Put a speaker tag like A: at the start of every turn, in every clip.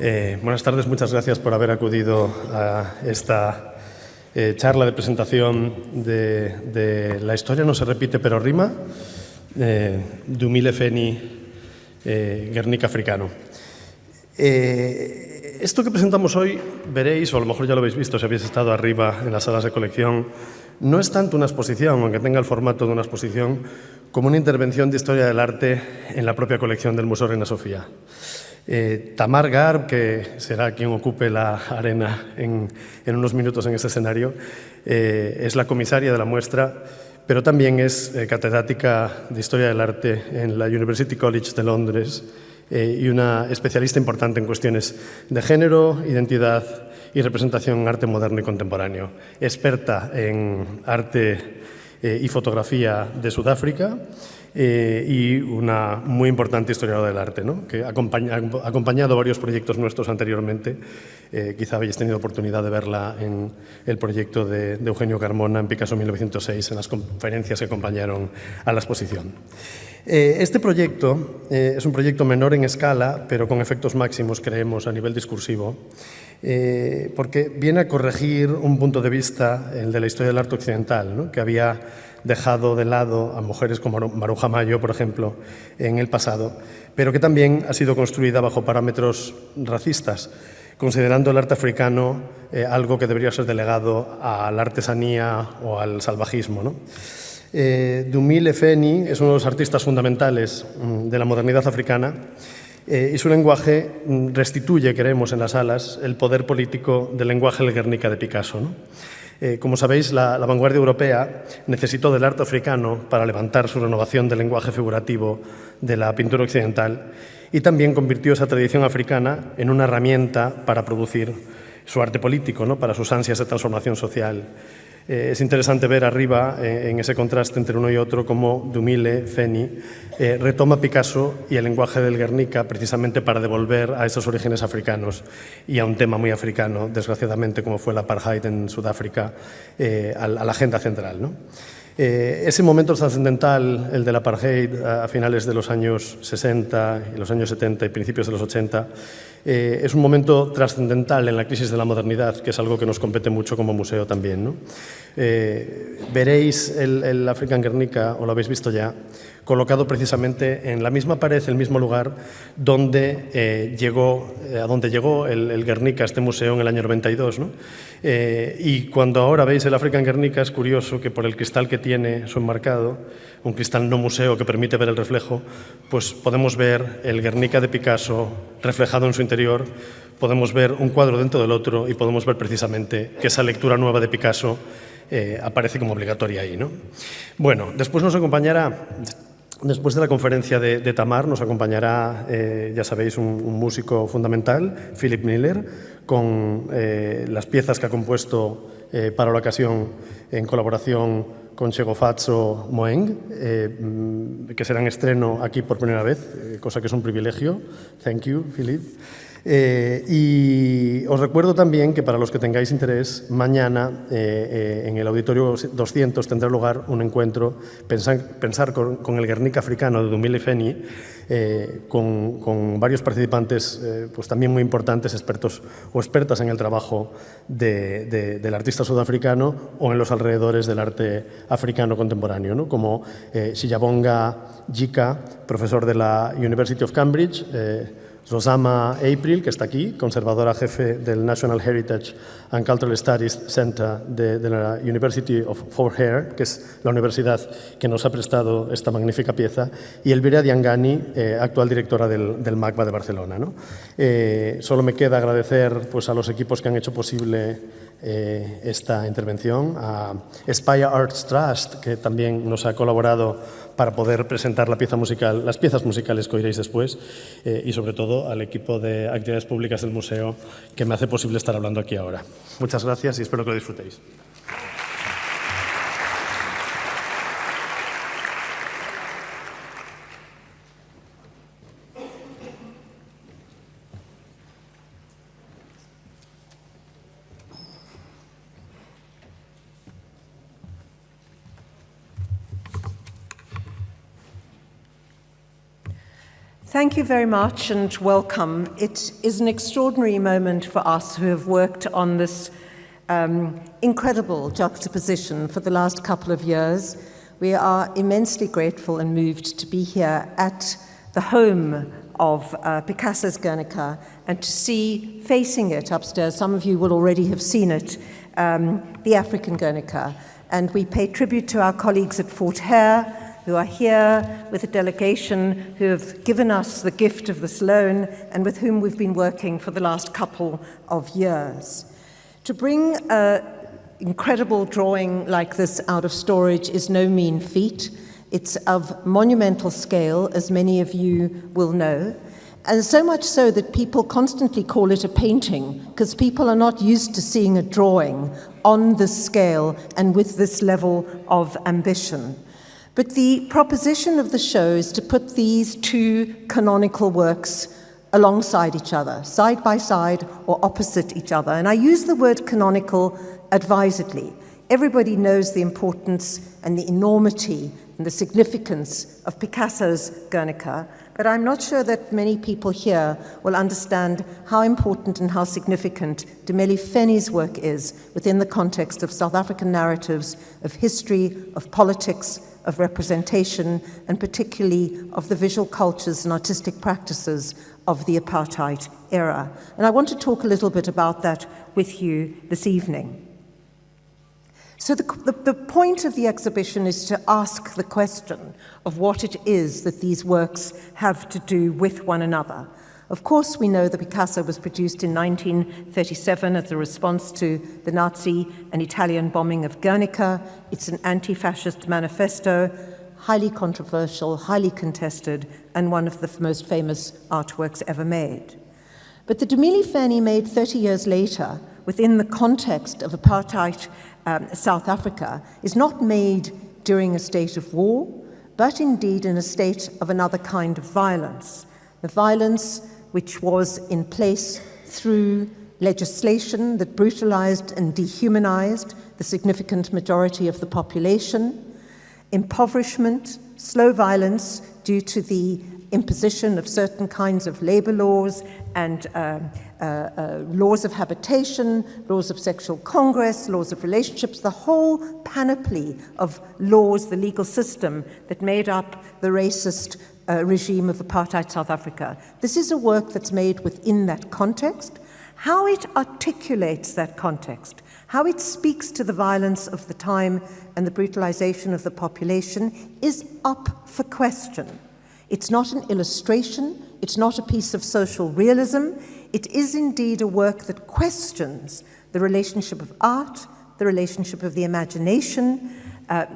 A: Buenas tardes, muchas gracias por haber acudido a esta charla de presentación de La historia no se repite pero rima, Dumile Feni, Guernica africano. Esto que presentamos hoy, veréis, o a lo mejor ya lo habéis visto si habéis estado arriba en las salas de colección, no es tanto una exposición, aunque tenga el formato de una exposición, como una intervención de historia del arte en la propia colección del Museo Reina Sofía. Tamar Garb, que será quien ocupe la arena en unos minutos en este escenario, es la comisaria de la muestra, pero también es catedrática de Historia del Arte en la University College de Londres y una especialista importante en cuestiones de género, identidad y representación en arte moderno y contemporáneo. Experta en arte y fotografía de Sudáfrica y una muy importante historiadora del arte, ¿no? Que ha acompañado varios proyectos nuestros anteriormente. Quizá habéis tenido oportunidad de verla en el proyecto de Eugenio Carmona en Picasso 1906, en las conferencias que acompañaron a la exposición. Este proyecto es un proyecto menor en escala, pero con efectos máximos, creemos, a nivel discursivo, porque viene a corregir un punto de vista, el de la historia del arte occidental, ¿no? Que había dejado de lado a mujeres como Maruja Mayo, por ejemplo, en el pasado, pero que también ha sido construida bajo parámetros racistas, considerando el arte africano algo que debería ser delegado a la artesanía o al salvajismo, ¿no? Dumile Feni es uno de los artistas fundamentales de la modernidad africana y su lenguaje restituye, creemos, en las salas, el poder político del lenguaje del Guernica de Picasso, ¿no? Como sabéis, la vanguardia europea necesitó del arte africano para levantar su renovación del lenguaje figurativo de la pintura occidental y también convirtió esa tradición africana en una herramienta para producir su arte político, ¿no? Para sus ansias de transformación social. Es interesante ver arriba, en ese contraste entre uno y otro, cómo Dumile Feni retoma Picasso y el lenguaje del Guernica precisamente para devolver a esos orígenes africanos y a un tema muy africano, desgraciadamente, como fue el apartheid en Sudáfrica, a la agenda central, ¿no? Ese momento trascendental, el del apartheid a finales de los años 60 y los años 70 y principios de los 80, es un momento trascendental en la crisis de la modernidad, que es algo que nos compete mucho como museo también, ¿no? Veréis el African Guernica, o lo habéis visto ya, colocado precisamente en la misma pared, el mismo lugar donde llegó el Guernica, este museo, en el año 92, ¿no? Y cuando ahora veis el African Guernica, es curioso que por el cristal que tiene su enmarcado, un cristal no museo que permite ver el reflejo, pues podemos ver el Guernica de Picasso reflejado en su interior, podemos ver un cuadro dentro del otro y podemos ver precisamente que esa lectura nueva de Picasso aparece como obligatoria ahí, ¿no? Bueno, después nos acompañará, después de la conferencia de Tamar, nos acompañará, ya sabéis, un músico fundamental, Philip Miller, con las piezas que ha compuesto para la ocasión en colaboración con Chegofazzo Moeng, que será en estreno aquí por primera vez, cosa que es un privilegio. Thank you, Philip. Y os recuerdo también que para los que tengáis interés, mañana en el Auditorio 200 tendrá lugar un encuentro, pensar con el Guernica africano de Dumile Feni, con varios participantes pues también muy importantes, expertos o expertas en el trabajo del artista sudafricano o en los alrededores del arte africano contemporáneo, ¿no? Como Siyabonga Jika, profesor de la University of Cambridge, Rosama April, que está aquí, conservadora jefe del National Heritage and Cultural Studies Center de la University of Fort Hare, que es la universidad que nos ha prestado esta magnífica pieza, y Elvira Diangani, actual directora del MACBA de Barcelona, ¿no? Solo me queda agradecer, pues, a los equipos que han hecho posible esta intervención, a Spire Arts Trust, que también nos ha colaborado para poder presentar la pieza musical, las piezas musicales que oiréis después, y sobre todo al equipo de actividades públicas del museo que me hace posible estar hablando aquí ahora. Muchas gracias y espero que lo disfrutéis.
B: Thank you very much and welcome. It is an extraordinary moment for us who have worked on this incredible juxtaposition for the last couple of years. We are immensely grateful and moved to be here at the home of Picasso's Guernica and to see facing it upstairs, some of you will already have seen it, the African Guernica. And we pay tribute to our colleagues at Fort Hare who are here with a delegation who have given us the gift of this loan and with whom we've been working for the last couple of years. To bring an incredible drawing like this out of storage is no mean feat. It's of monumental scale, as many of you will know, and so much so that people constantly call it a painting, because people are not used to seeing a drawing on this scale and with this level of ambition. But the proposition of the show is to put these two canonical works alongside each other, side by side or opposite each other. And I use the word canonical advisedly. Everybody knows the importance and the enormity and the significance of Picasso's Guernica, but I'm not sure that many people here will understand how important and how significant Dumile Feni's work is within the context of South African narratives of history, of politics, of representation, and particularly of the visual cultures and artistic practices of the apartheid era. And I want to talk a little bit about that with you this evening. So the point of the exhibition is to ask the question of what it is that these works have to do with one another. Of course, we know that Picasso was produced in 1937 as a response to the Nazi and Italian bombing of Guernica. It's an anti-fascist manifesto, highly controversial, highly contested, and one of the most famous artworks ever made. But the Dumile Feni made 30 years later, within the context of apartheid South Africa, is not made during a state of war, but indeed in a state of another kind of violence. The violence which was in place through legislation that brutalized and dehumanized the significant majority of the population, impoverishment, slow violence due to the imposition of certain kinds of labor laws and laws of habitation, laws of sexual congress, laws of relationships, the whole panoply of laws, the legal system that made up the racist regime of apartheid South Africa. This is a work that's made within that context. How it articulates that context, how it speaks to the violence of the time and the brutalization of the population is up for question. It's not an illustration, it's not a piece of social realism, it is indeed a work that questions the relationship of art, the relationship of the imagination,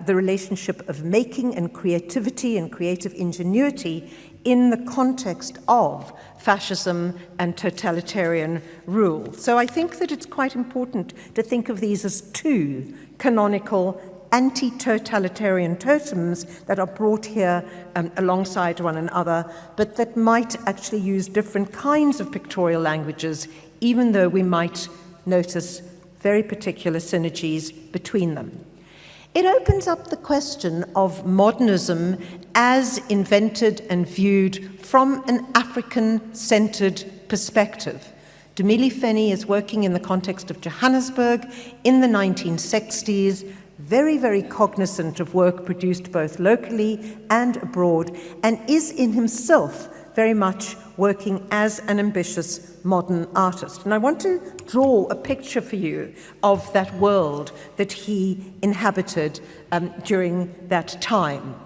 B: the relationship of making and creativity and creative ingenuity in the context of fascism and totalitarian rule. So I think that it's quite important to think of these as two canonical anti-totalitarian totems that are brought here alongside one another, but that might actually use different kinds of pictorial languages, even though we might notice very particular synergies between them. It opens up the question of modernism as invented and viewed from an African-centered perspective. Dumile Feni is working in the context of Johannesburg in the 1960s, very, very cognizant of work produced both locally and abroad, and is in himself very much working as an ambitious modern artist. And I want to draw a picture for you of that world that he inhabited during that time.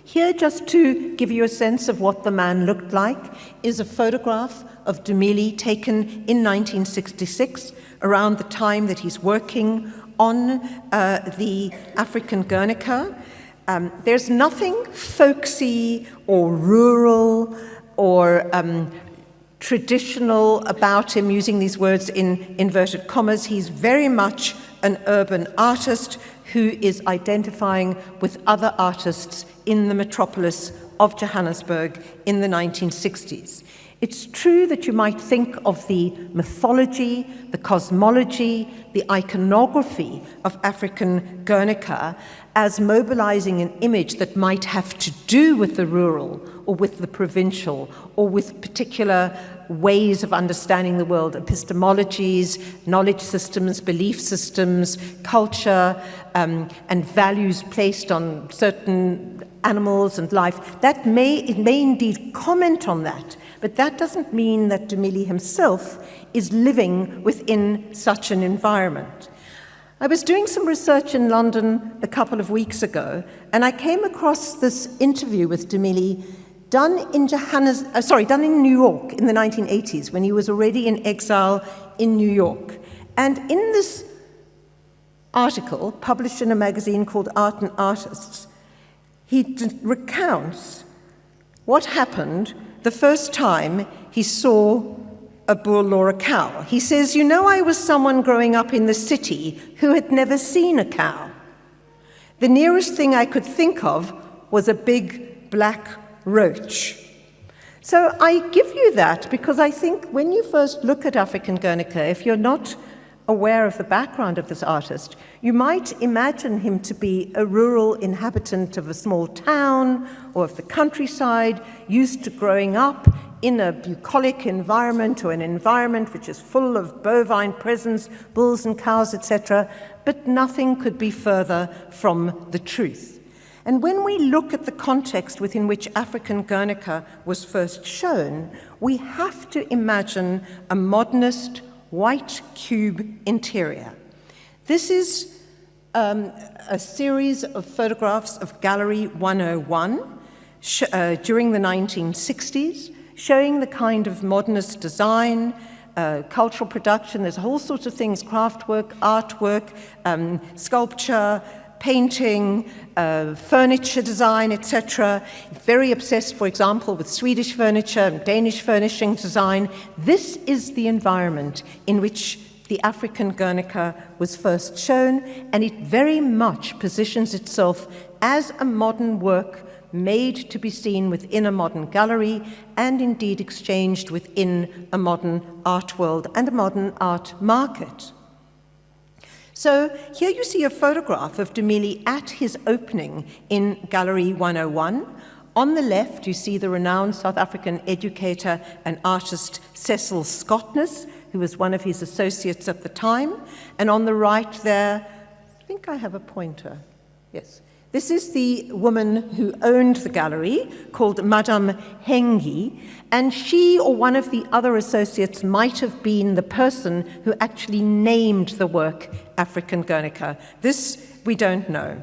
B: Here, just to give you a sense of what the man looked like, is a photograph of Dumile taken in 1966, around the time that he's working on the African Guernica. There's nothing folksy or rural or traditional about him, using these words in inverted commas. He's very much an urban artist who is identifying with other artists in the metropolis of Johannesburg in the 1960s. It's true that you might think of the mythology, the cosmology, the iconography of African Guernica as mobilizing an image that might have to do with the rural or with the provincial or with particular ways of understanding the world, epistemologies, knowledge systems, belief systems, culture, and values placed on certain animals and life. It may indeed comment on that, but that doesn't mean that Dumile himself is living within such an environment. I was doing some research in London a couple of weeks ago, and I came across this interview with Dumile done in New York in the 1980s, when he was already in exile in New York. And in this article, published in a magazine called Art and Artists, he recounts what happened the first time he saw a bull or a cow. He says, "You know, I was someone growing up in the city who had never seen a cow. The nearest thing I could think of was a big black roach." So I give you that because I think when you first look at African Guernica, if you're not aware of the background of this artist, you might imagine him to be a rural inhabitant of a small town or of the countryside, used to growing up in a bucolic environment or an environment which is full of bovine presence, bulls and cows, etc., but nothing could be further from the truth. And when we look at the context within which African Guernica was first shown, we have to imagine a modernist white cube interior. This is a series of photographs of Gallery 101 during the 1960s, showing the kind of modernist design, cultural production. There's a whole sorts of things, craftwork, artwork, sculpture, painting, furniture design, etc. Very obsessed, for example, with Swedish furniture and Danish furnishing design. This is the environment in which the African Guernica was first shown, and it very much positions itself as a modern work made to be seen within a modern gallery and indeed exchanged within a modern art world and a modern art market. So here you see a photograph of Dumile at his opening in Gallery 101. On the left, you see the renowned South African educator and artist Cecil Scottness, who was one of his associates at the time. And on the right there, I think I have a pointer. Yes. This is the woman who owned the gallery, called Madame Hengi, and she or one of the other associates might have been the person who actually named the work African Guernica. This we don't know.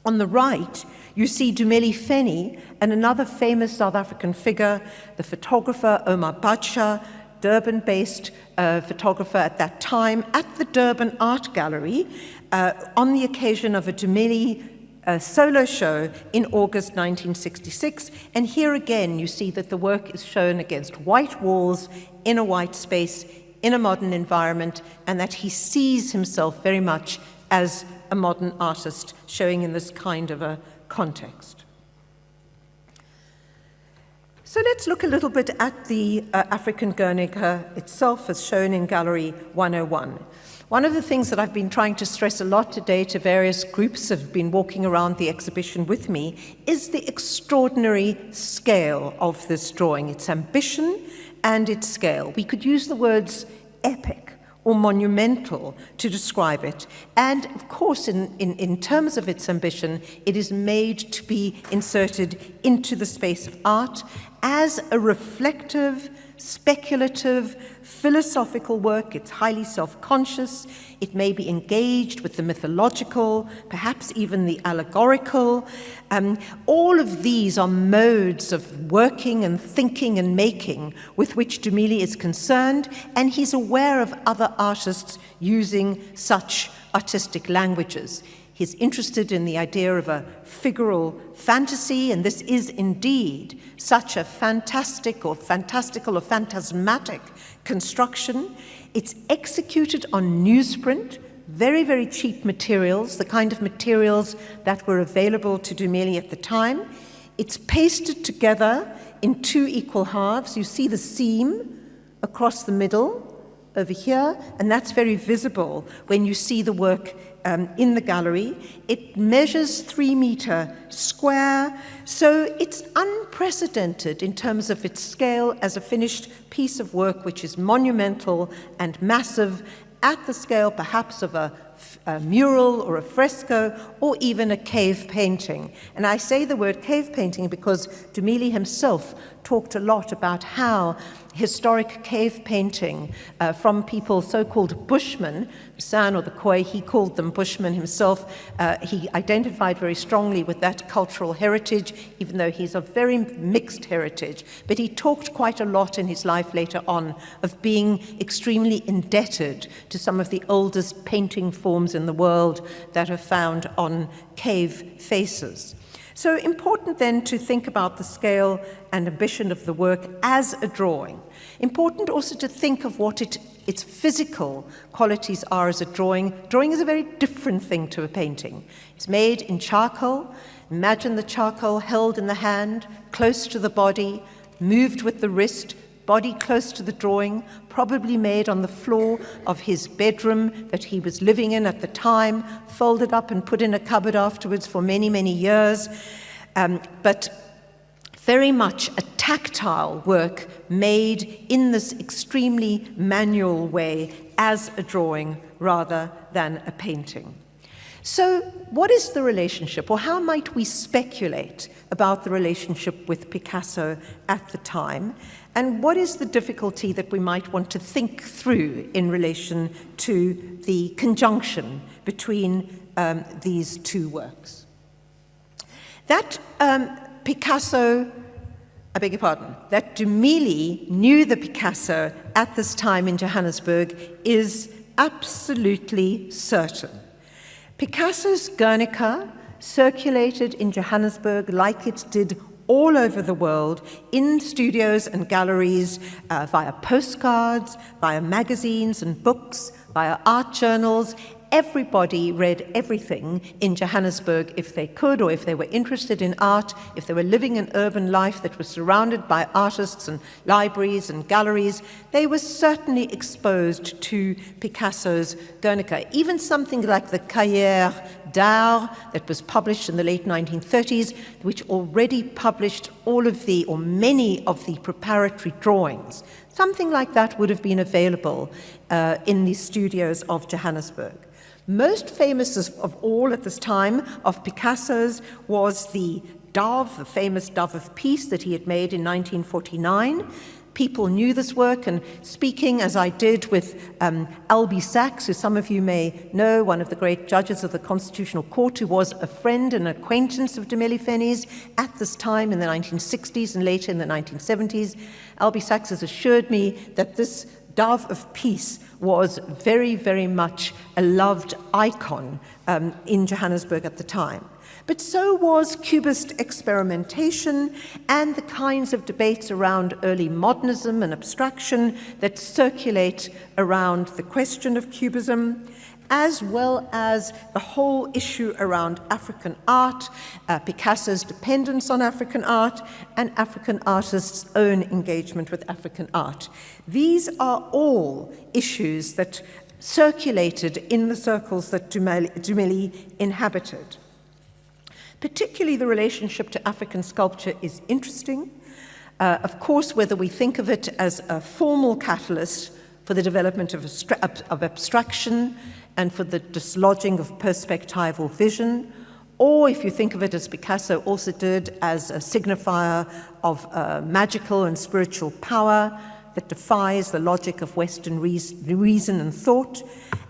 B: On the right, you see Dumile Feni and another famous South African figure, the photographer Omar Badsha, Durban-based photographer at that time, at the Durban Art Gallery on the occasion of a Dumile solo show in August 1966. And here again, you see that the work is shown against white walls, in a white space, in a modern environment, and that he sees himself very much as a modern artist, showing in this kind of a context. So let's look a little bit at the African Guernica itself as shown in Gallery 101. One of the things that I've been trying to stress a lot today to various groups who have been walking around the exhibition with me is the extraordinary scale of this drawing, its ambition and its scale. We could use the words epic or monumental to describe it. And of course, in terms of its ambition, it is made to be inserted into the space of art as a reflective, speculative, philosophical work. It's highly self-conscious. It may be engaged with the mythological, perhaps even the allegorical. All of these are modes of working and thinking and making with which Dumile is concerned, and he's aware of other artists using such artistic languages. He's interested in the idea of a figural fantasy, and this is indeed such a fantastical or phantasmatic construction. It's executed on newsprint, very, very cheap materials, the kind of materials that were available to Dumile at the time. It's pasted together in two equal halves. You see the seam across the middle over here, and that's very visible when you see the work in the gallery. It measures 3 meters square, so it's unprecedented in terms of its scale as a finished piece of work which is monumental and massive, at the scale perhaps of a mural or a fresco or even a cave painting. And I say the word cave painting because Dumile himself talked a lot about how historic cave painting from people, so-called Bushmen, San or the Khoi, he called them Bushmen himself. He identified very strongly with that cultural heritage, even though he's of very mixed heritage. But he talked quite a lot in his life later on of being extremely indebted to some of the oldest painting forms in the world that are found on cave faces. So important then to think about the scale and ambition of the work as a drawing. Important also to think of what its physical qualities are as a drawing. Drawing is a very different thing to a painting. It's made in charcoal. Imagine the charcoal held in the hand, close to the body, moved with the wrist, body close to the drawing, probably made on the floor of his bedroom that he was living in at the time, folded up and put in a cupboard afterwards for many, many years. But very much a tactile work made in this extremely manual way as a drawing rather than a painting. So what is the relationship, or how might we speculate about the relationship with Picasso at the time? And what is the difficulty that we might want to think through in relation to the conjunction between these two works? That Picasso, I beg your pardon, that Dumile knew the Picasso at this time in Johannesburg is absolutely certain. Picasso's Guernica circulated in Johannesburg like it did all over the world, in studios and galleries, via postcards, via magazines and books, via art journals. Everybody read everything in Johannesburg if they could, or if they were interested in art, if they were living an urban life that was surrounded by artists and libraries and galleries. They were certainly exposed to Picasso's Guernica. Even something like the Cahiers d'Art that was published in the late 1930s, which already published all of the, or many of the preparatory drawings. Something like that would have been available in the studios of Johannesburg. Most famous of all at this time of Picasso's was the dove, the famous Dove of Peace that he had made in 1949. People knew this work, and speaking as I did with Albie Sachs, who some of you may know, one of the great judges of the Constitutional Court, who was a friend and acquaintance of Dumile Feni's at this time in the 1960s and later in the 1970s, Albie Sachs has assured me that this Dove of Peace was very, very much a loved icon in Johannesburg at the time. But so was Cubist experimentation and the kinds of debates around early modernism and abstraction that circulate around the question of Cubism, as well as the whole issue around African art, Picasso's dependence on African art, and African artists' own engagement with African art. These are all issues that circulated in the circles that Dumile inhabited. Particularly the relationship to African sculpture is interesting. Of course, whether we think of it as a formal catalyst for the development of abstraction and for the dislodging of perspectival vision, or if you think of it as Picasso also did, as a signifier of magical and spiritual power that defies the logic of Western reason and thought,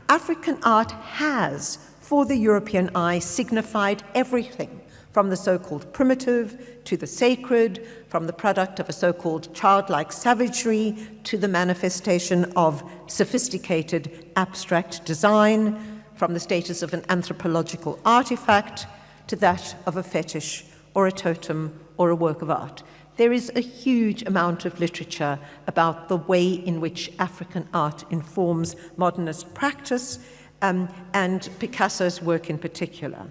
B: African art has, for the European eye, signified everything from the so-called primitive to the sacred, from the product of a so-called childlike savagery to the manifestation of sophisticated abstract design, from the status of an anthropological artifact to that of a fetish or a totem or a work of art. There is a huge amount of literature about the way in which African art informs modernist practice, and Picasso's work in particular.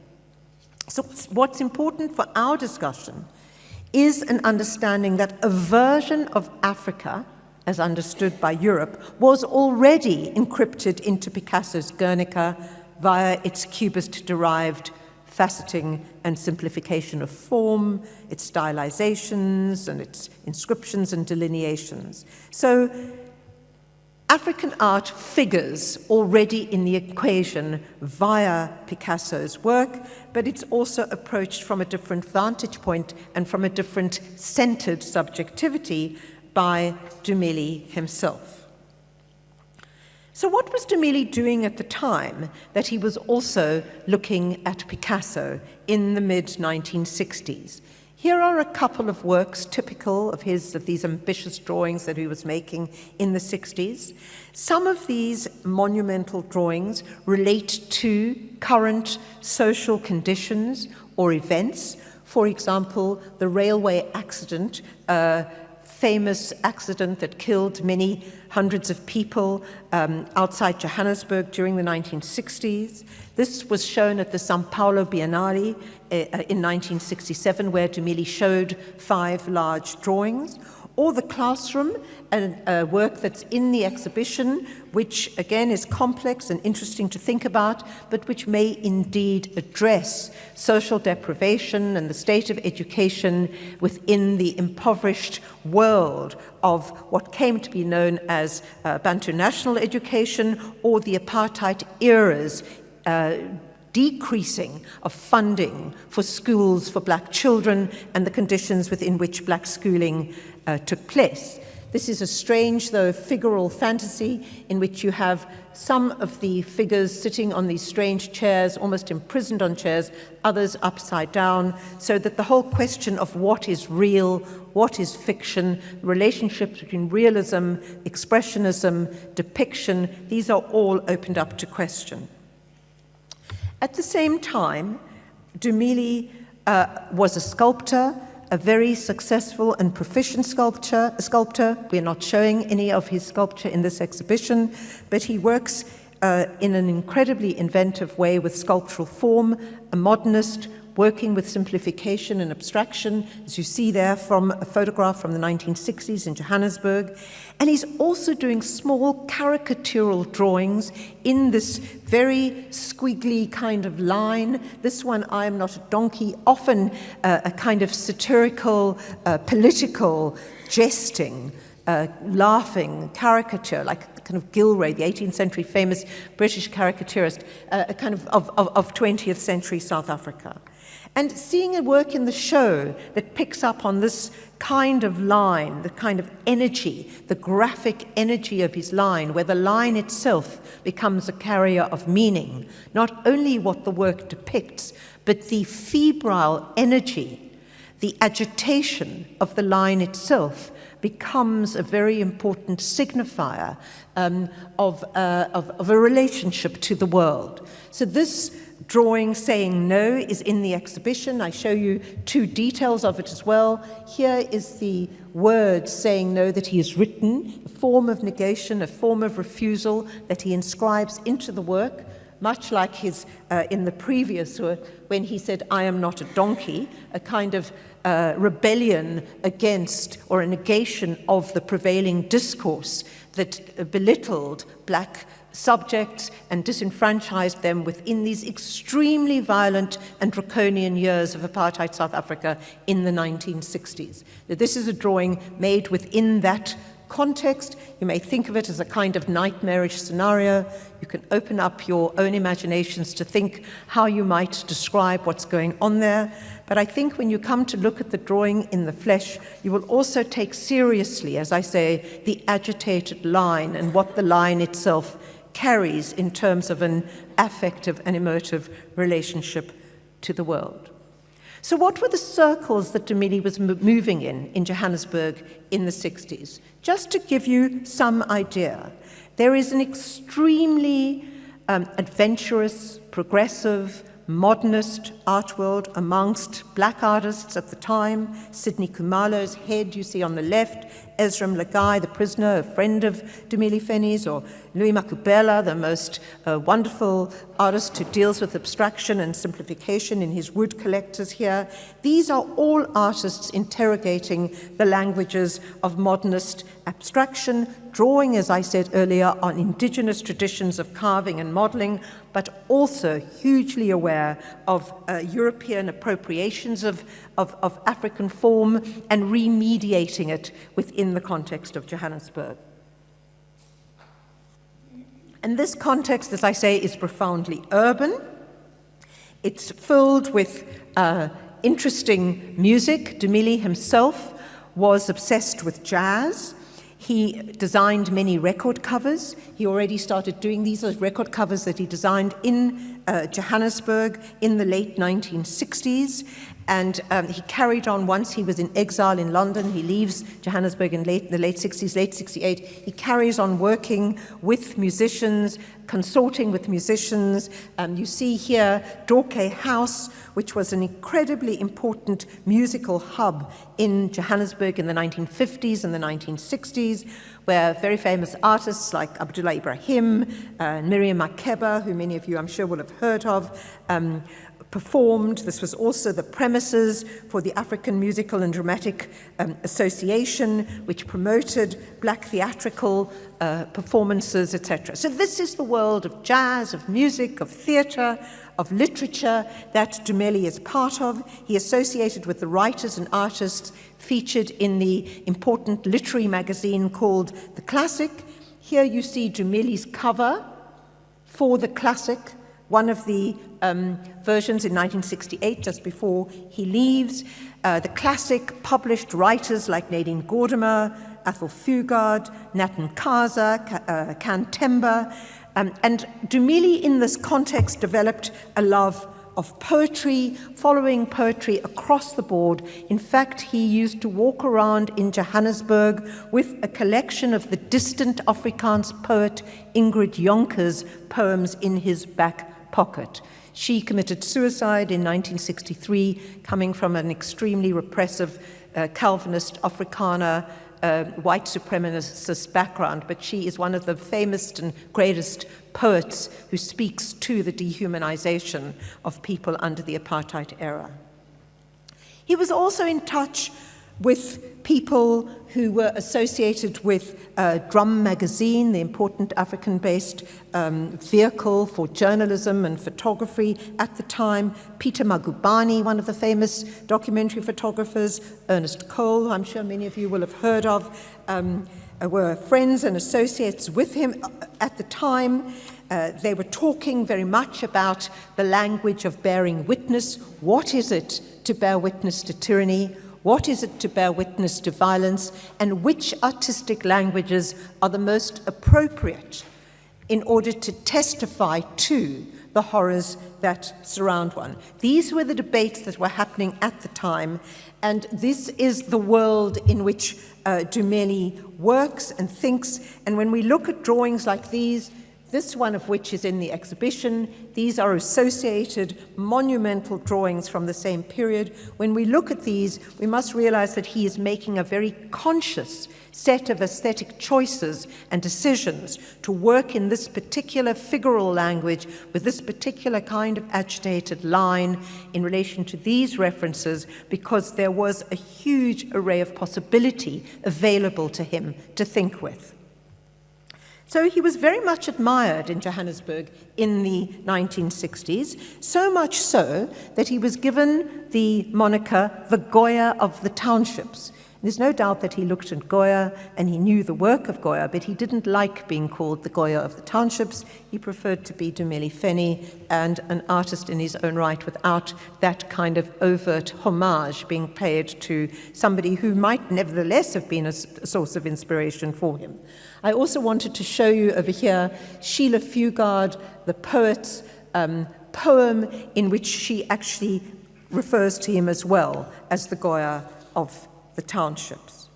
B: So what's important for our discussion is an understanding that a version of Africa, as understood by Europe, was already encrypted into Picasso's Guernica via its cubist-derived faceting and simplification of form, its stylizations and its inscriptions and delineations. So African art figures already in the equation via Picasso's work, but it's also approached from a different vantage point and from a different centered subjectivity by Dumile himself. So what was Dumile doing at the time that he was also looking at Picasso in the mid-1960s? Here are a couple of works typical of these ambitious drawings that he was making in the 60s. Some of these monumental drawings relate to current social conditions or events. For example, the railway accident, famous accident that killed many hundreds of people outside Johannesburg during the 1960s. This was shown at the São Paulo Biennale in 1967, where Dumile showed 5 large drawings, or the classroom, a work that's in the exhibition, which again is complex and interesting to think about, but which may indeed address social deprivation and the state of education within the impoverished world of what came to be known as Bantu national education, or the apartheid era's decreasing of funding for schools for black children and the conditions within which black schooling took place. This is a strange, though figural fantasy in which you have some of the figures sitting on these strange chairs, almost imprisoned on chairs, others upside down, so that the whole question of what is real, what is fiction, relationships between realism, expressionism, depiction, these are all opened up to question. At the same time, Dumile was a sculptor, a very successful and proficient sculptor. We're not showing any of his sculpture in this exhibition, but he works in an incredibly inventive way with sculptural form, a modernist, working with simplification and abstraction, as you see there from a photograph from the 1960s in Johannesburg. And he's also doing small caricatural drawings in this very squiggly kind of line. This one, I am not a donkey, often a kind of satirical, political, jesting, laughing caricature, like kind of Gilray, the 18th century famous British caricaturist, a kind of 20th century South Africa. And seeing a work in the show that picks up on this kind of line, the kind of energy, the graphic energy of his line, where the line itself becomes a carrier of meaning, not only what the work depicts, but the febrile energy, the agitation of the line itself becomes a very important signifier of a relationship to the world. So this drawing, Saying No, is in the exhibition. I show you 2 details of it as well. Here is the word Saying No that he has written, a form of negation, a form of refusal that he inscribes into the work, much like his in the previous work when he said, I am not a donkey, a kind of rebellion against or a negation of the prevailing discourse that belittled black subjects and disenfranchised them within these extremely violent and draconian years of apartheid South Africa in the 1960s. Now, this is a drawing made within that context. You may think of it as a kind of nightmarish scenario. You can open up your own imaginations to think how you might describe what's going on there. But I think when you come to look at the drawing in the flesh, you will also take seriously, as I say, the agitated line and what the line itself carries in terms of an affective and emotive relationship to the world. So what were the circles that Dumile was moving in Johannesburg in the 60s? Just to give you some idea, there is an extremely adventurous, progressive, modernist art world amongst black artists at the time. Sidney Khumalo's head you see on the left, Ezram Lagai, the prisoner, a friend of Dumile Feni's, or Louis Makubela, the most wonderful artist who deals with abstraction and simplification in his wood collectors here. These are all artists interrogating the languages of modernist abstraction, drawing, as I said earlier, on indigenous traditions of carving and modeling, but also hugely aware of European appropriations of African form and remediating it within the context of Johannesburg. And this context, as I say, is profoundly urban. It's filled with interesting music. Dumile himself was obsessed with jazz. He designed many record covers. He already started doing these as record covers that he designed in Johannesburg in the late 1960s. And he carried on once he was in exile in London. He leaves Johannesburg in the late 60s, late 68. He carries on working with musicians, consorting with musicians. You see here Dorke House, which was an incredibly important musical hub in Johannesburg in the 1950s and the 1960s, where very famous artists like Abdullah Ibrahim and Miriam Makeba, who many of you I'm sure will have heard of, performed. This was also the premises for the African Musical and Dramatic Association, which promoted black theatrical performances, etc. So this is the world of jazz, of music, of theatre, of literature that Dumile is part of. He associated with the writers and artists featured in the important literary magazine called The Classic. Here you see Dumile's cover for The Classic, one of the versions in 1968, just before he leaves. The Classic published writers like Nadine Gordimer, Athol Fugard, Natan Kaza, Can Temba, and Dumile in this context developed a love of poetry, following poetry across the board. In fact, he used to walk around in Johannesburg with a collection of the distant Afrikaans poet Ingrid Jonker's poems in his back pocket. She committed suicide in 1963, coming from an extremely repressive Calvinist Afrikaner white supremacist background, but she is one of the famous and greatest poets who speaks to the dehumanization of people under the apartheid era. He was also in touch with people who were associated with Drum magazine, the important African-based vehicle for journalism and photography at the time. Peter Magubane, one of the famous documentary photographers, Ernest Cole, who I'm sure many of you will have heard of, were friends and associates with him at the time. They were talking very much about the language of bearing witness. What is it to bear witness to tyranny? What is it to bear witness to violence? And which artistic languages are the most appropriate in order to testify to the horrors that surround one? These were the debates that were happening at the time, and this is the world in which Dumile works and thinks. And when we look at drawings like these, this one of which is in the exhibition, these are associated monumental drawings from the same period. When we look at these, we must realize that he is making a very conscious set of aesthetic choices and decisions to work in this particular figural language with this particular kind of agitated line in relation to these references, because there was a huge array of possibility available to him to think with. So he was very much admired in Johannesburg in the 1960s, so much so that he was given the moniker the Goya of the townships. There's no doubt that he looked at Goya and he knew the work of Goya, but he didn't like being called the Goya of the townships. He preferred to be Dumile Feni and an artist in his own right without that kind of overt homage being paid to somebody who might nevertheless have been a source of inspiration for him. I also wanted to show you over here Sheila Fugard, the poet's poem in which she actually refers to him as well as the Goya of the townships.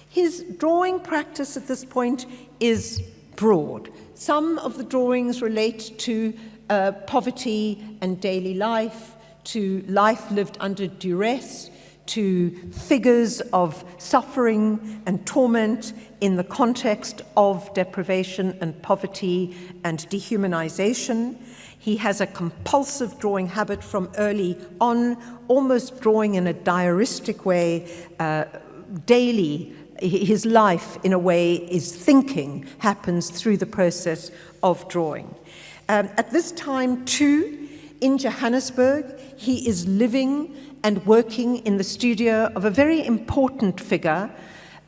B: His drawing practice at this point is broad. Some of the drawings relate to poverty and daily life, to life lived under duress, to figures of suffering and torment in the context of deprivation and poverty and dehumanization. He has a compulsive drawing habit from early on, almost drawing in a diaristic way daily. His life, in a way, is thinking, happens through the process of drawing. At this time, too, in Johannesburg, he is living and working in the studio of a very important figure,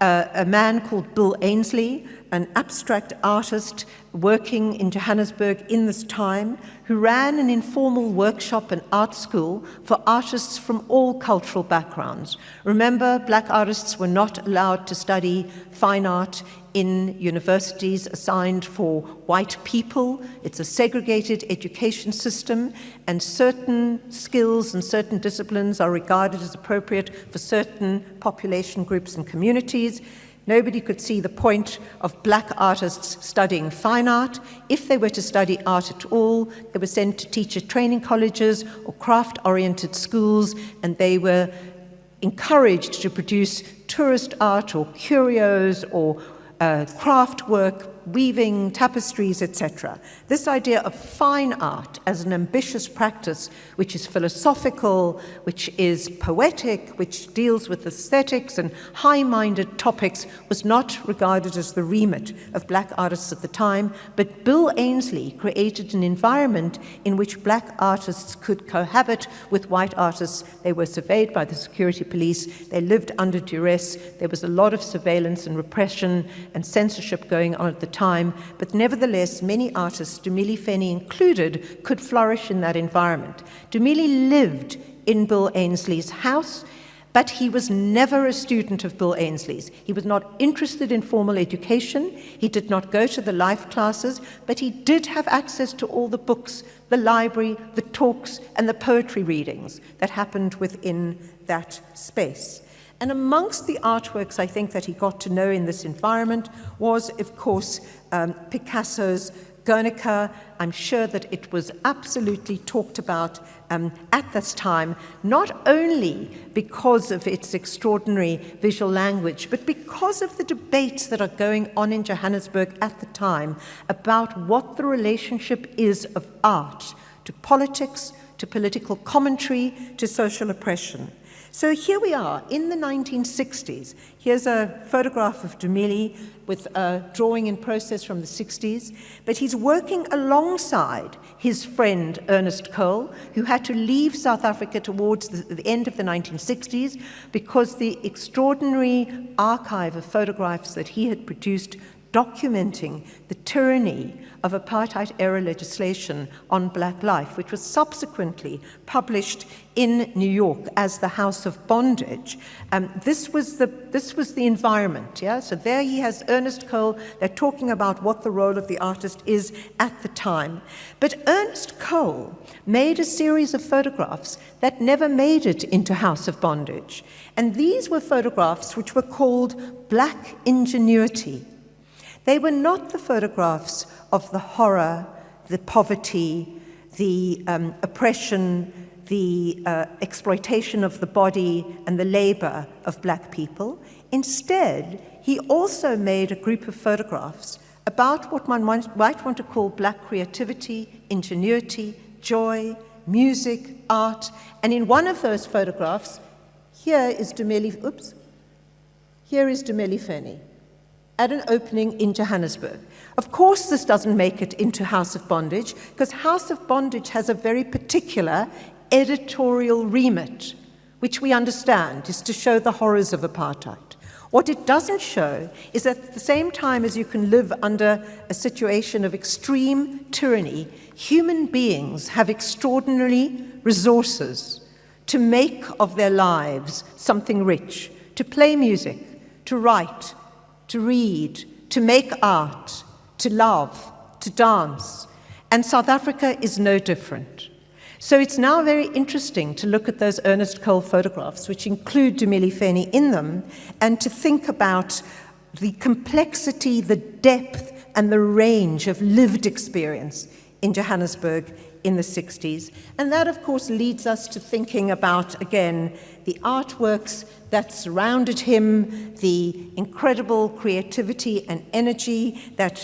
B: a man called Bill Ainslie, an abstract artist working in Johannesburg in this time, who ran an informal workshop and art school for artists from all cultural backgrounds. Remember, black artists were not allowed to study fine art in universities assigned for white people. It's a segregated education system, and certain skills and certain disciplines are regarded as appropriate for certain population groups and communities. Nobody could see the point of black artists studying fine art. If they were to study art at all, they were sent to teacher training colleges or craft-oriented schools, and they were encouraged to produce tourist art or curios or craft work, weaving, tapestries, etc. This idea of fine art as an ambitious practice, which is philosophical, which is poetic, which deals with aesthetics and high-minded topics, was not regarded as the remit of black artists at the time, but Bill Ainslie created an environment in which black artists could cohabit with white artists. They were surveyed by the security police, they lived under duress, there was a lot of surveillance and repression and censorship going on at the time, but nevertheless, many artists, Dumile Feni included, could flourish in that environment. Dumile lived in Bill Ainslie's house, but he was never a student of Bill Ainslie's. He was not interested in formal education. He did not go to the life classes, but he did have access to all the books, the library, the talks, and the poetry readings that happened within that space. And amongst the artworks I think that he got to know in this environment was, of course, Picasso's Guernica. I'm sure that it was absolutely talked about at this time, not only because of its extraordinary visual language, but because of the debates that are going on in Johannesburg at the time about what the relationship is of art to politics, to political commentary, to social oppression. So here we are in the 1960s. Here's a photograph of Dumile with a drawing in process from the 60s, but he's working alongside his friend Ernest Cole, who had to leave South Africa towards the end of the 1960s because the extraordinary archive of photographs that he had produced documenting the tyranny of apartheid-era legislation on black life, which was subsequently published in New York as the House of Bondage. This was the environment, yeah? So there he has Ernest Cole. They're talking about what the role of the artist is at the time. But Ernest Cole made a series of photographs that never made it into House of Bondage. And these were photographs which were called Black Ingenuity. They were not the photographs of the horror, the poverty, the oppression, the exploitation of the body and the labor of black people. Instead, he also made a group of photographs about what one might want to call black creativity, ingenuity, joy, music, art. And in one of those photographs, here is Dumile Feni at an opening in Johannesburg. Of course, this doesn't make it into House of Bondage, because House of Bondage has a very particular editorial remit, which we understand is to show the horrors of apartheid. What it doesn't show is that at the same time as you can live under a situation of extreme tyranny, human beings have extraordinary resources to make of their lives something rich, to play music, to write, to read, to make art, to love, to dance. And South Africa is no different. So it's now very interesting to look at those Ernest Cole photographs, which include Dumile Feni in them, and to think about the complexity, the depth, and the range of lived experience in Johannesburg in the 60s. And that, of course, leads us to thinking about, again, the artworks that surrounded him, the incredible creativity and energy that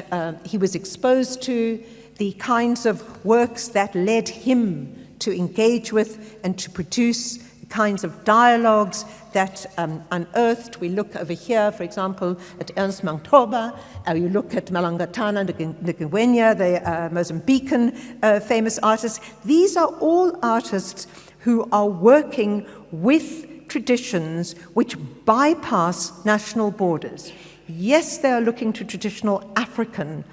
B: he was exposed to, the kinds of works that led him to engage with and to produce kinds of dialogues that unearthed. We look over here, for example, at Ernst Mantoba, you look at Malangatana Ngwenya, the Mozambican famous artist. These are all artists who are working with traditions which bypass national borders. Yes, they are looking to traditional African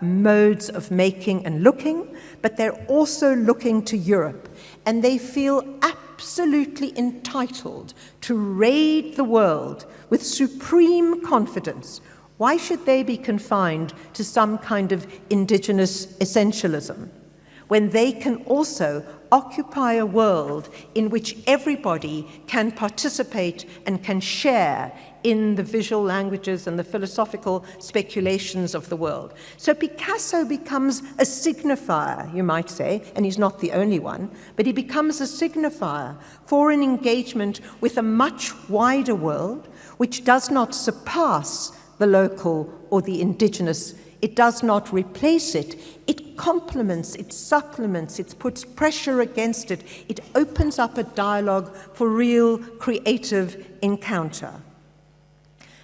B: modes of making and looking, but they're also looking to Europe, and they feel absolutely entitled to raid the world with supreme confidence. Why should they be confined to some kind of indigenous essentialism when they can also occupy a world in which everybody can participate and can share in the visual languages and the philosophical speculations of the world? So Picasso becomes a signifier, you might say, and he's not the only one, but he becomes a signifier for an engagement with a much wider world, which does not surpass the local or the indigenous. It does not replace it. It complements, it supplements, it puts pressure against it. It opens up a dialogue for real creative encounter.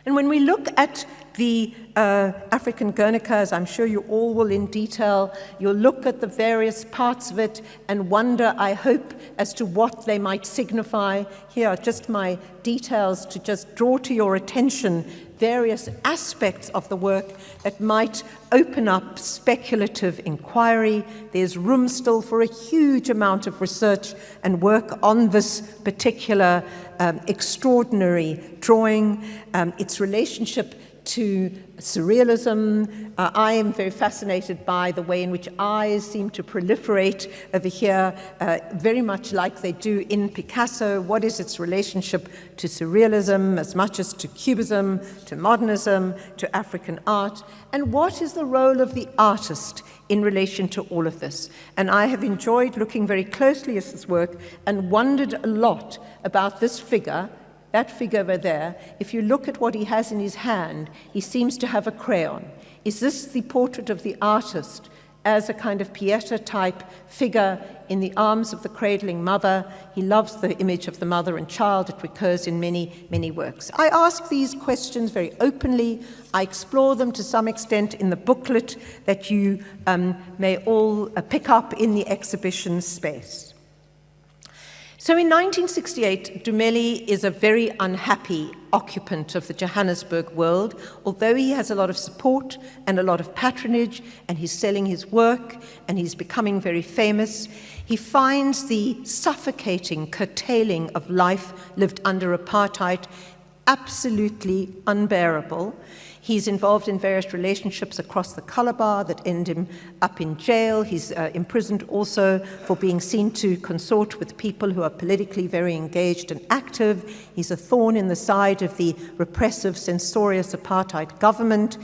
B: And when we look at the African Guernica, as I'm sure you all will in detail, you'll look at the various parts of it and wonder, I hope, as to what they might signify. Here are just my details to just draw to your attention various aspects of the work that might open up speculative inquiry. There's room still for a huge amount of research and work on this particular extraordinary drawing, its relationship to surrealism. I am very fascinated by the way in which eyes seem to proliferate over here, very much like they do in Picasso. What is its relationship to surrealism as much as to cubism, to modernism, to African art? And what is the role of the artist in relation to all of this? And I have enjoyed looking very closely at this work and wondered a lot about this figure. That figure over there, if you look at what he has in his hand, he seems to have a crayon. Is this the portrait of the artist as a kind of Pieta-type figure in the arms of the cradling mother? He loves the image of the mother and child. It recurs in many, many works. I ask these questions very openly. I explore them to some extent in the booklet that you may all pick up in the exhibition space. So in 1968, Dumile is a very unhappy occupant of the Johannesburg world. Although he has a lot of support and a lot of patronage, and he's selling his work, and he's becoming very famous, he finds the suffocating curtailing of life lived under apartheid absolutely unbearable. He's involved in various relationships across the Calabar that end him up in jail. He's imprisoned also for being seen to consort with people who are politically very engaged and active. He's a thorn in the side of the repressive, censorious apartheid government.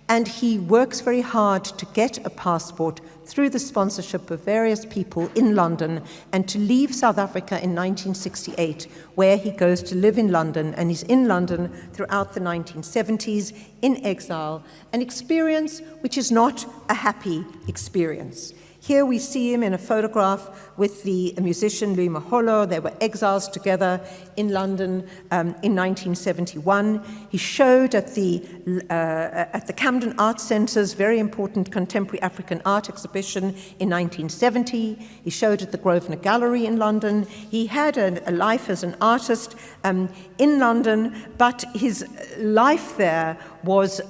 B: And he works very hard to get a passport through the sponsorship of various people in London and to leave South Africa in 1968, where he goes to live in London, and he's in London throughout the 1970s in exile, an experience which is not a happy experience. Here we see him in a photograph with the musician Louis Maholo. They were exiles together in London in 1971. He showed at the Camden Art Centre's very important contemporary African art exhibition in 1970. He showed at the Grosvenor Gallery in London. He had a life as an artist in London, but his life there was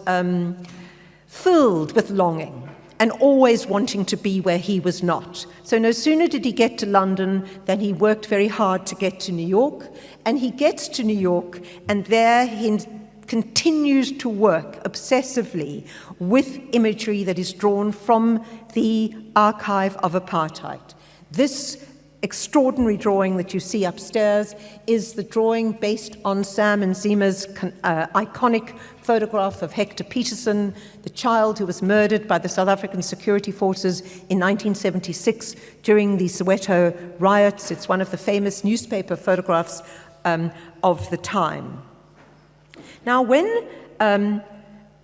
B: filled with longing and always wanting to be where he was not. So no sooner did he get to London than he worked very hard to get to New York, and he gets to New York, and there he continues to work obsessively with imagery that is drawn from the archive of apartheid. This extraordinary drawing that you see upstairs is the drawing based on Sam and Zima's iconic photograph of Hector Peterson, the child who was murdered by the South African security forces in 1976 during the Soweto riots. It's one of the famous newspaper photographs of the time. Now, when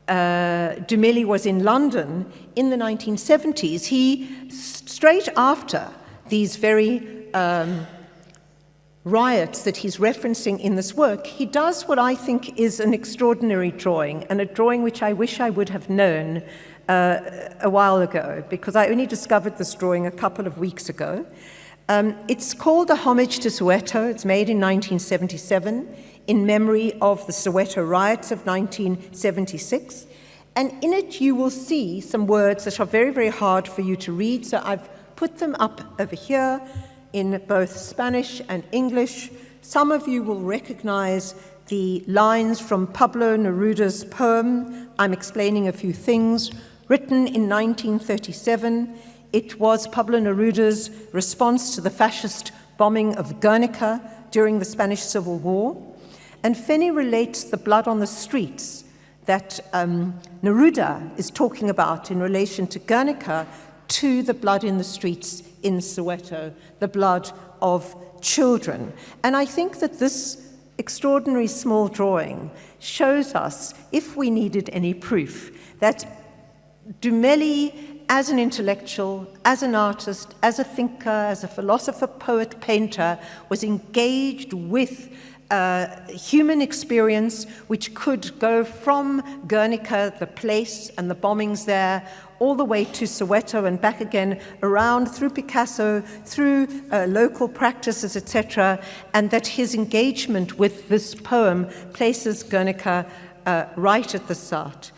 B: Dumile was in London in the 1970s, he, straight after these very riots that he's referencing in this work, he does what I think is an extraordinary drawing, and a drawing which I wish I would have known a while ago, because I only discovered this drawing a couple of weeks ago. It's called A Homage to Soweto. It's made in 1977 in memory of the Soweto riots of 1976. And in it you will see some words that are very, very hard for you to read, so I've put them up over here in both Spanish and English. Some of you will recognize the lines from Pablo Neruda's poem, I'm Explaining a Few Things, written in 1937. It was Pablo Neruda's response to the fascist bombing of Guernica during the Spanish Civil War. And Feni relates the blood on the streets that Neruda is talking about in relation to Guernica to the blood in the streets in Soweto, the blood of children. And I think that this extraordinary small drawing shows us, if we needed any proof, that Dumile, as an intellectual, as an artist, as a thinker, as a philosopher, poet, painter, was engaged with human experience which could go from Guernica, the place and the bombings there, all the way to Soweto and back again, around through Picasso, through local practices, etc., and that his engagement with this poem places Guernica right at the start.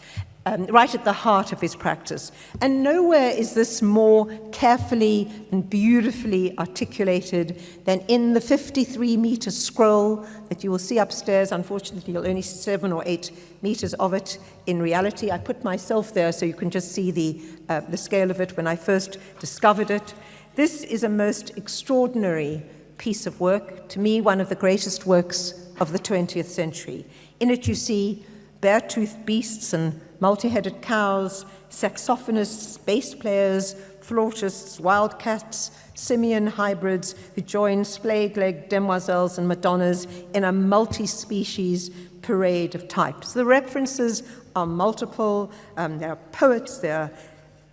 B: Right at the heart of his practice. And nowhere is this more carefully and beautifully articulated than in the 53-meter scroll that you will see upstairs. Unfortunately, you'll only see 7 or 8 meters of it in reality. I put myself there so you can just see the scale of it when I first discovered it. This is a most extraordinary piece of work, to me, one of the greatest works of the 20th century. In it you see bare-toothed beasts and multi-headed cows, saxophonists, bass players, flautists, wildcats, simian hybrids who join splayed-legged demoiselles and madonnas in a multi-species parade of types. The references are multiple. There are poets, there are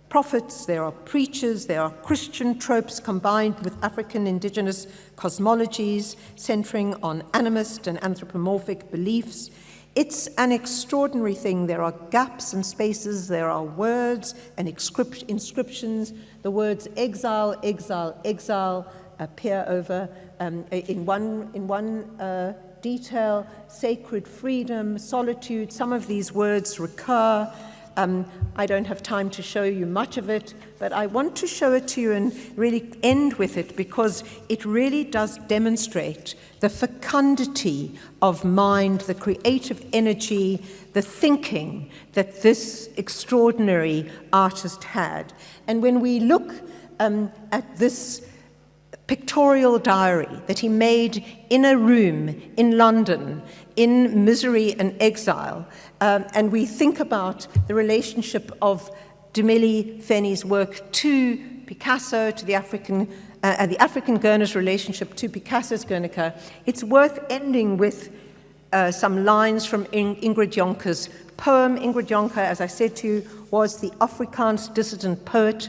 B: prophets, there are preachers, there are Christian tropes combined with African indigenous cosmologies centering on animist and anthropomorphic beliefs. It's an extraordinary thing. There are gaps and spaces, there are words and inscriptions. The words exile, exile, exile appear over in one detail, sacred freedom, solitude. Some of these words recur. I don't have time to show you much of it, but I want to show it to you and really end with it because it really does demonstrate the fecundity of mind, the creative energy, the thinking that this extraordinary artist had. And when we look at this pictorial diary that he made in a room in London in misery and exile, and we think about the relationship of Dumile Feni's work to Picasso, to the African Guernica's relationship to Picasso's Guernica, it's worth ending with some lines from Ingrid Jonker's poem. Ingrid Jonker, as I said to you, was the Afrikaans dissident poet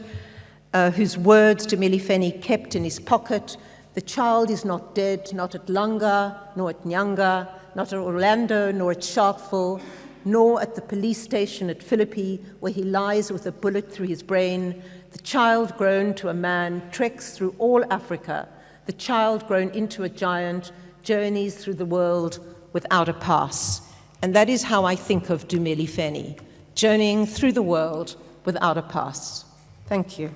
B: whose words Dumile Feni kept in his pocket. The child is not dead, not at Langa, nor at Nyanga, not at Orlando, nor at Sharpeville, nor at the police station at Philippi, where he lies with a bullet through his brain. The child grown to a man treks through all Africa. The child grown into a giant journeys through the world without a pass. And that is how I think of Dumile Feni, journeying through the world without a pass. Thank you.